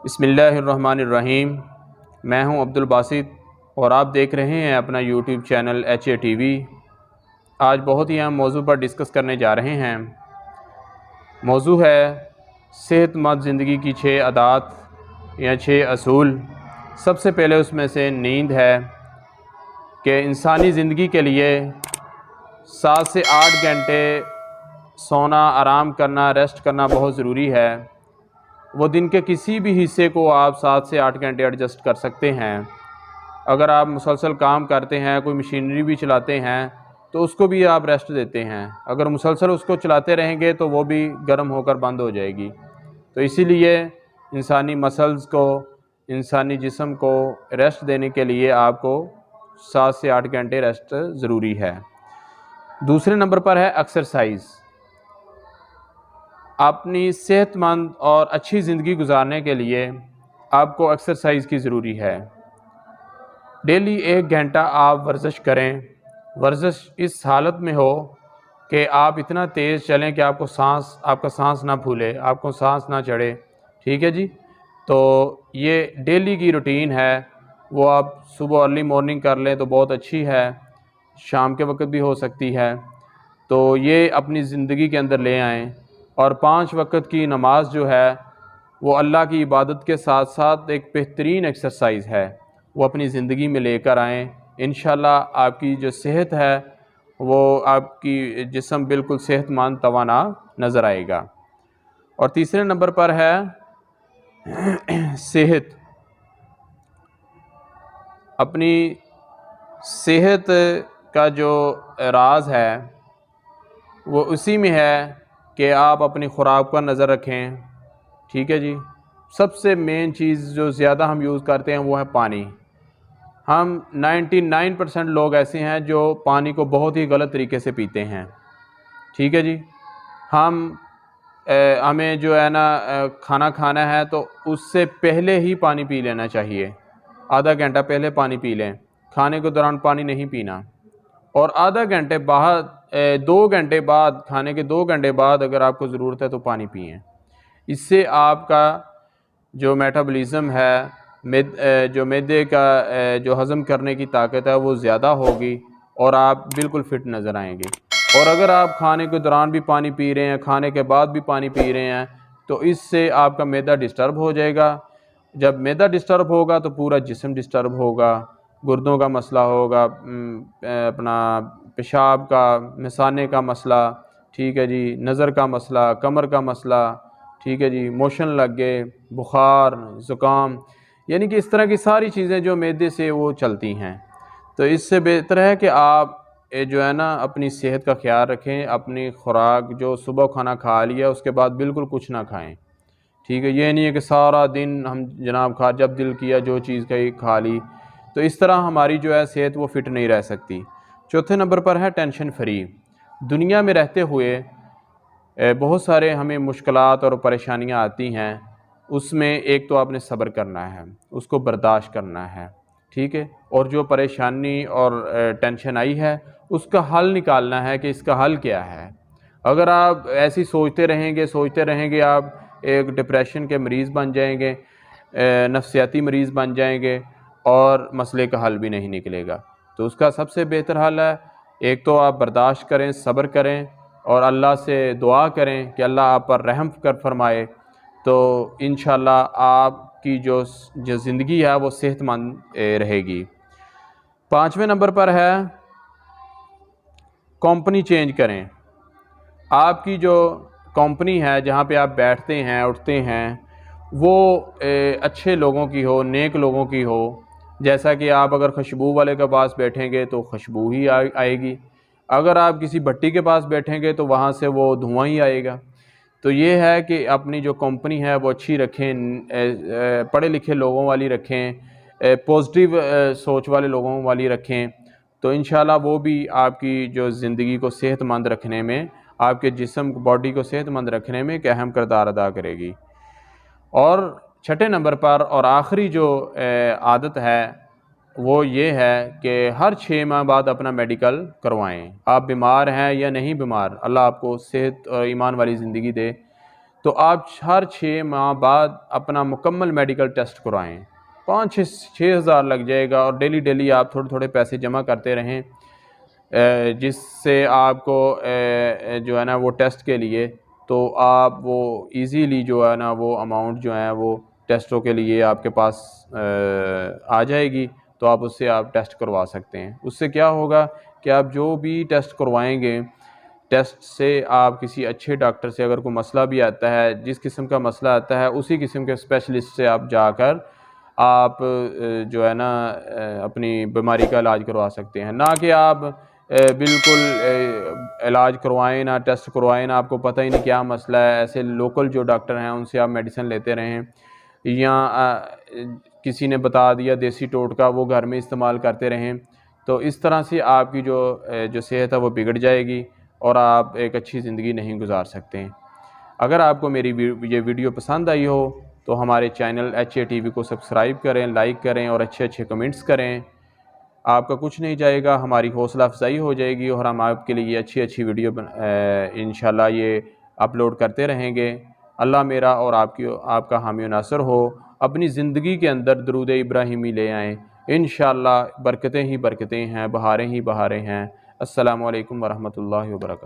بسم اللہ الرحمن الرحیم۔ میں ہوں عبد الباسط اور آپ دیکھ رہے ہیں اپنا یوٹیوب چینل HATV۔ آج بہت ہی اہم موضوع پر ڈسکس کرنے جا رہے ہیں۔ موضوع ہے صحت مند زندگی کی 6 عادات یا 6 اصول۔ سب سے پہلے اس میں سے نیند ہے کہ انسانی زندگی کے لیے 7 سے 8 گھنٹے سونا، آرام کرنا، ریسٹ کرنا بہت ضروری ہے۔ وہ دن کے کسی بھی حصے کو آپ 7 سے 8 گھنٹے ایڈجسٹ کر سکتے ہیں۔ اگر آپ مسلسل کام کرتے ہیں، کوئی مشینری بھی چلاتے ہیں تو اس کو بھی آپ ریسٹ دیتے ہیں۔ اگر مسلسل اس کو چلاتے رہیں گے تو وہ بھی گرم ہو کر بند ہو جائے گی۔ تو اسی لیے انسانی مسلز کو، انسانی جسم کو ریسٹ دینے کے لیے آپ کو 7 سے 8 گھنٹے ریسٹ ضروری ہے۔ دوسرے نمبر پر ہے ایکسرسائز۔ اپنی صحت مند اور اچھی زندگی گزارنے کے لیے آپ کو ایکسرسائز کی ضروری ہے۔ ڈیلی 1 گھنٹہ آپ ورزش کریں۔ ورزش اس حالت میں ہو کہ آپ اتنا تیز چلیں کہ آپ کا سانس نہ پھولے، آپ کو سانس نہ چڑھے، ٹھیک ہے جی۔ تو یہ ڈیلی کی روٹین ہے، وہ آپ صبح ارلی مارننگ کر لیں تو بہت اچھی ہے، شام کے وقت بھی ہو سکتی ہے۔ تو یہ اپنی زندگی کے اندر لے آئیں۔ اور 5 وقت کی نماز جو ہے وہ اللہ کی عبادت کے ساتھ ساتھ ایک بہترین ایکسرسائز ہے، وہ اپنی زندگی میں لے کر آئیں۔ انشاءاللہ آپ کی جو صحت ہے وہ آپ کی جسم بالکل صحت مند، توانا نظر آئے گا۔ اور تیسرے نمبر پر ہے صحت۔ اپنی صحت کا جو راز ہے وہ اسی میں ہے کہ آپ اپنی خوراک پر نظر رکھیں، ٹھیک ہے جی۔ سب سے مین چیز جو زیادہ ہم یوز کرتے ہیں وہ ہے پانی۔ ہم 99% لوگ ایسے ہیں جو پانی کو بہت ہی غلط طریقے سے پیتے ہیں، ٹھیک ہے جی۔ ہمیں جو ہے نا کھانا کھانا ہے تو اس سے پہلے ہی پانی پی لینا چاہیے، آدھا گھنٹہ پہلے پانی پی لیں، کھانے کے دوران پانی نہیں پینا۔ اور آدھا گھنٹے بعد 2 گھنٹے بعد، کھانے کے 2 گھنٹے بعد اگر آپ کو ضرورت ہے تو پانی پئیں۔ اس سے آپ کا جو میٹابولزم ہے، جو معدے کا جو ہضم کرنے کی طاقت ہے وہ زیادہ ہوگی اور آپ بالکل فٹ نظر آئیں گے۔ اور اگر آپ کھانے کے دوران بھی پانی پی رہے ہیں، کھانے کے بعد بھی پانی پی رہے ہیں تو اس سے آپ کا معدہ ڈسٹرب ہو جائے گا۔ جب معدہ ڈسٹرب ہوگا تو پورا جسم ڈسٹرب ہوگا، گردوں کا مسئلہ ہوگا، اپنا پیشاب کا، مثانے کا مسئلہ، ٹھیک ہے جی، نظر کا مسئلہ، کمر کا مسئلہ، ٹھیک ہے جی، موشن لگ گئے، بخار، زکام، یعنی کہ اس طرح کی ساری چیزیں جو معدے سے وہ چلتی ہیں۔ تو اس سے بہتر ہے کہ آپ جو ہے نا اپنی صحت کا خیال رکھیں۔ اپنی خوراک جو صبح کھانا کھا لیا اس کے بعد بالکل کچھ نہ کھائیں، ٹھیک ہے۔ یہ نہیں ہے کہ سارا دن ہم جناب جب دل کیا جو چیز کھا لی، تو اس طرح ہماری جو ہے صحت وہ فٹ نہیں رہ سکتی۔ چوتھے نمبر پر ہے ٹینشن فری۔ دنیا میں رہتے ہوئے بہت سارے ہمیں مشکلات اور پریشانیاں آتی ہیں، اس میں ایک تو آپ نے صبر کرنا ہے، اس کو برداشت کرنا ہے، ٹھیک ہے۔ اور جو پریشانی اور ٹینشن آئی ہے اس کا حل نکالنا ہے کہ اس کا حل کیا ہے۔ اگر آپ ایسی سوچتے رہیں گے آپ ایک ڈپریشن کے مریض بن جائیں گے، نفسیاتی مریض بن جائیں گے اور مسئلے کا حل بھی نہیں نکلے گا۔ تو اس کا سب سے بہتر حل ہے ایک تو آپ برداشت کریں، صبر کریں اور اللہ سے دعا کریں کہ اللہ آپ پر رحم کر فرمائے، تو انشاءاللہ آپ کی جو زندگی ہے وہ صحت مند رہے گی۔ 5ویں نمبر پر ہے کمپنی چینج کریں۔ آپ کی جو کمپنی ہے جہاں پہ آپ بیٹھتے ہیں، اٹھتے ہیں، وہ اچھے لوگوں کی ہو، نیک لوگوں کی ہو۔ جیسا کہ آپ اگر خوشبو والے کے پاس بیٹھیں گے تو خوشبو ہی آئے گی، اگر آپ کسی بھٹی کے پاس بیٹھیں گے تو وہاں سے وہ دھواں ہی آئے گا۔ تو یہ ہے کہ اپنی جو کمپنی ہے وہ اچھی رکھیں، پڑھے لکھے لوگوں والی رکھیں، پازیٹیو سوچ والے لوگوں والی رکھیں، تو انشاءاللہ وہ بھی آپ کی جو زندگی کو صحت مند رکھنے میں، آپ کے جسم باڈی کو صحت مند رکھنے میں ایک اہم کردار ادا کرے گی۔ اور 6 نمبر پر اور آخری جو عادت ہے وہ یہ ہے کہ ہر 6 ماہ بعد اپنا میڈیکل کروائیں۔ آپ بیمار ہیں یا نہیں بیمار، اللہ آپ کو صحت اور ایمان والی زندگی دے، تو آپ ہر 6 ماہ بعد اپنا مکمل میڈیکل ٹیسٹ کروائیں. 5-6 ہزار لگ جائے گا، اور ڈیلی ڈیلی آپ تھوڑے تھوڑے پیسے جمع کرتے رہیں، جس سے آپ کو جو ہے نا وہ ٹیسٹ کے لیے تو آپ وہ ایزیلی جو ہے نا وہ اماؤنٹ جو ہے وہ ٹیسٹوں کے لیے آپ کے پاس آ جائے گی، تو آپ اس سے آپ ٹیسٹ کروا سکتے ہیں. اس سے کیا ہوگا کہ آپ جو بھی ٹیسٹ کروائیں گے، ٹیسٹ سے آپ کسی اچھے ڈاکٹر سے اگر کوئی مسئلہ بھی آتا ہے، جس قسم کا مسئلہ آتا ہے اسی قسم کے اسپیشلسٹ سے آپ جا کر آپ جو ہے نا اپنی بیماری کا علاج کروا سکتے ہیں. نہ کہ آپ بالکل علاج کروائیں نہ ٹیسٹ کروائیں نہ، آپ کو پتہ ہی نہیں کیا مسئلہ ہے، ایسے لوکل جو ڈاکٹر ہیں ان سے آپ میڈیسن لیتے رہیں، یا کسی نے بتا دیا دیسی ٹوٹکا وہ گھر میں استعمال کرتے رہیں. تو اس طرح سے آپ کی جو صحت ہے وہ بگڑ جائے گی، اور آپ ایک اچھی زندگی نہیں گزار سکتے ہیں. اگر آپ کو میری یہ ویڈیو پسند آئی ہو تو ہمارے چینل HA TV کو سبسکرائب کریں، لائک کریں اور اچھے اچھے کمنٹس کریں. آپ کا کچھ نہیں جائے گا، ہماری حوصلہ افزائی ہو جائے گی، اور ہم آپ کے لیے اچھی اچھی ویڈیو انشاءاللہ یہ اپلوڈ کرتے رہیں گے. اللہ میرا اور آپ کا حامی و ناصر ہو. اپنی زندگی کے اندر درود ابراہیمی لے آئیں، انشاءاللہ برکتیں ہی برکتیں ہیں، بہاریں ہی بہاریں ہیں. السلام علیکم ورحمۃ اللہ وبرکاتہ.